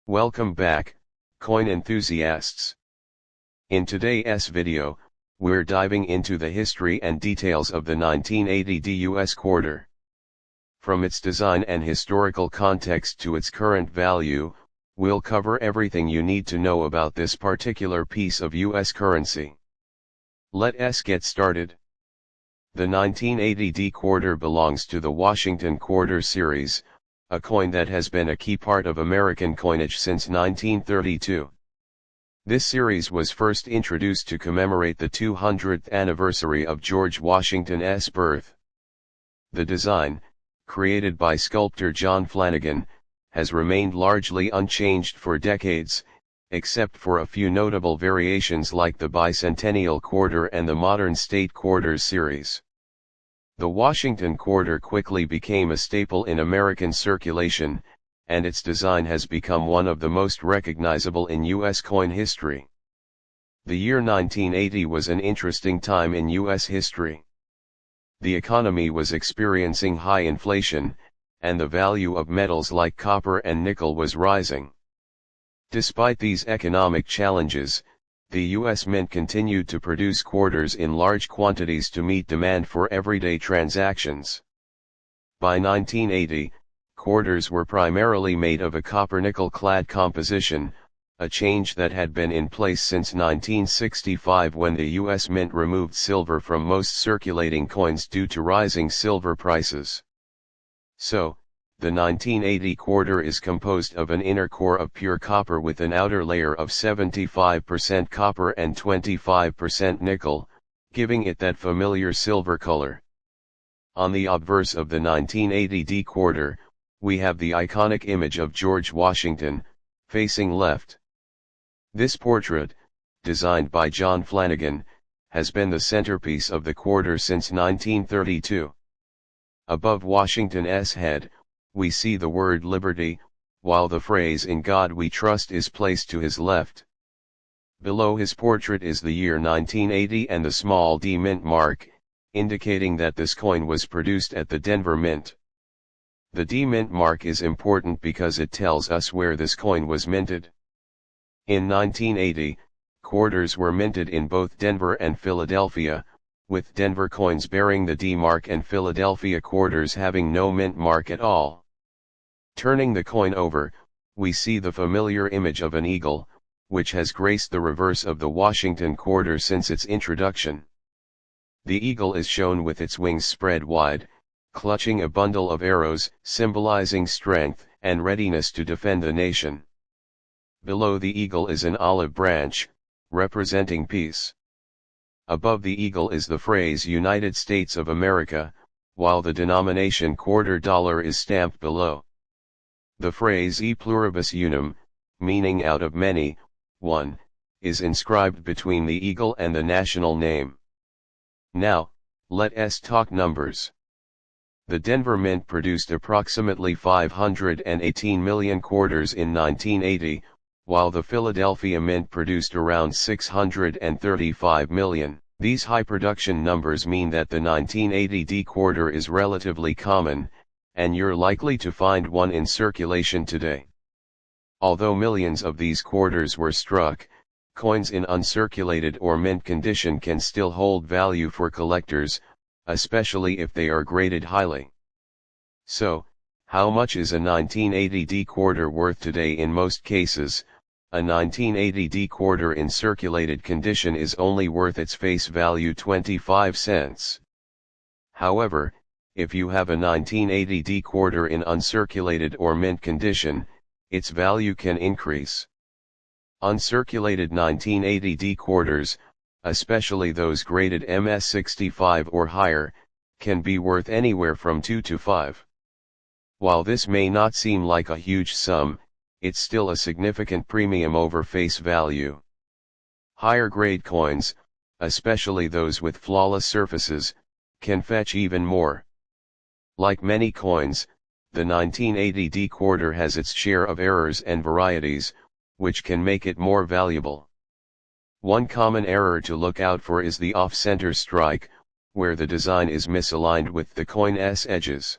Welcome back, coin enthusiasts. In today's video, we're diving into the history and details of the 1980 US quarter. From its design and historical context to its current value, we'll cover everything you need to know about this particular piece of US currency. Let's get started. The 1980 quarter belongs to the Washington Quarter series, a coin that has been a key part of American coinage since 1932. This series was first introduced to commemorate the 200th anniversary of George Washington's birth. The design, created by sculptor John Flanagan, has remained largely unchanged for decades, except for a few notable variations like the Bicentennial Quarter and the Modern State Quarters series. The Washington Quarter quickly became a staple in American circulation, and its design has become one of the most recognizable in U.S. coin history. The year 1980 was an interesting time in U.S. history. The economy was experiencing high inflation, and the value of metals like copper and nickel was rising. Despite these economic challenges, the U.S. Mint continued to produce quarters in large quantities to meet demand for everyday transactions. By 1980, quarters were primarily made of a copper-nickel clad composition, a change that had been in place since 1965 when the U.S. Mint removed silver from most circulating coins due to rising silver prices. So, the 1980 quarter is composed of an inner core of pure copper with an outer layer of 75% copper and 25% nickel, giving it that familiar silver color. On the obverse of the 1980 quarter, we have the iconic image of George Washington, facing left. This portrait, designed by John Flanagan, has been the centerpiece of the quarter since 1932. Above Washington's head, we see the word liberty, while the phrase "In God We Trust" is placed to his left. Below his portrait is the year 1980 and the small d mint mark, indicating that this coin was produced at the Denver Mint. The D mint mark is important because it tells us where this coin was minted. In 1980, quarters were minted in both Denver and Philadelphia, with Denver coins bearing the D mark and Philadelphia quarters having no mint mark at all. Turning the coin over, we see the familiar image of an eagle, which has graced the reverse of the Washington quarter since its introduction. The eagle is shown with its wings spread wide, clutching a bundle of arrows, symbolizing strength and readiness to defend the nation. Below the eagle is an olive branch, representing peace. Above the eagle is the phrase United States of America, while the denomination quarter dollar is stamped below. The phrase E pluribus unum, meaning out of many, one, is inscribed between the eagle and the national name. Now, let's talk numbers. The Denver Mint produced approximately 518 million quarters in 1980, while the Philadelphia Mint produced around 635 million. These high production numbers mean that the 1980 quarter is relatively common, and you're likely to find one in circulation today. Although millions of these quarters were struck, coins in uncirculated or mint condition can still hold value for collectors, especially if they are graded highly. So, how much is a 1980 quarter worth today? In most cases, a 1980 quarter in circulated condition is only worth its face value 25 cents. However, if you have a 1980 quarter in uncirculated or mint condition, its value can increase. Uncirculated 1980 quarters, especially those graded MS65 or higher, can be worth anywhere from 2 to 5. While this may not seem like a huge sum, it's still a significant premium over face value. Higher grade coins, especially those with flawless surfaces, can fetch even more. Like many coins, the 1980 quarter has its share of errors and varieties, which can make it more valuable. One common error to look out for is the off-center strike, where the design is misaligned with the coin's edges.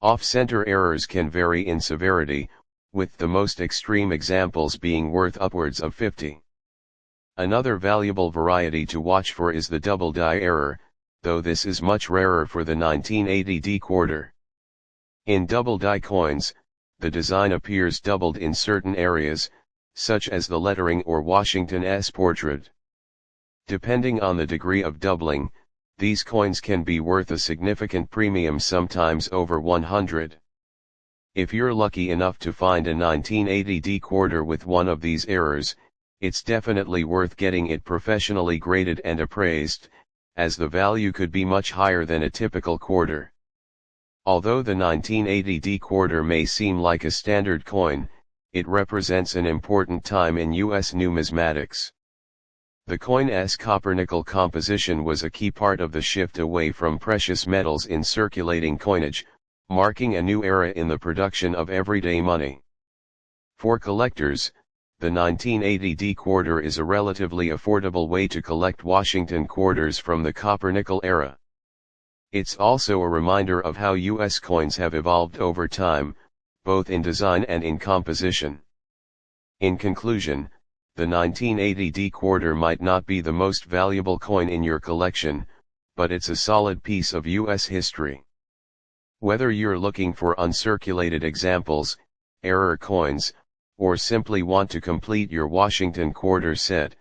Off-center errors can vary in severity, with the most extreme examples being worth upwards of 50. Another valuable variety to watch for is the double die error, though this is much rarer for the 1980D quarter. In double die coins, the design appears doubled in certain areas, such as the lettering or Washington's portrait. Depending on the degree of doubling, these coins can be worth a significant premium, sometimes over 100. If you're lucky enough to find a 1980D quarter with one of these errors, it's definitely worth getting it professionally graded and appraised, as the value could be much higher than a typical quarter. Although the 1980D quarter may seem like a standard coin, it represents an important time in U.S. numismatics. The coin's copper-nickel composition was a key part of the shift away from precious metals in circulating coinage, marking a new era in the production of everyday money. For collectors, the 1980D quarter is a relatively affordable way to collect Washington quarters from the copper-nickel era. It's also a reminder of how U.S. coins have evolved over time, both in design and in composition. In conclusion, the 1980D quarter might not be the most valuable coin in your collection, but it's a solid piece of U.S. history. Whether you're looking for uncirculated examples, error coins, or simply want to complete your Washington quarter set,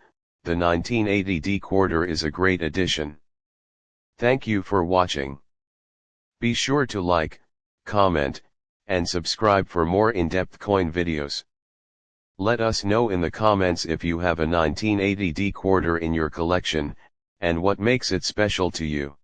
the 1980D quarter is a great addition. Thank you for watching. Be sure to like, comment, and subscribe for more in-depth coin videos. Let us know in the comments if you have a 1980D quarter in your collection, and what makes it special to you.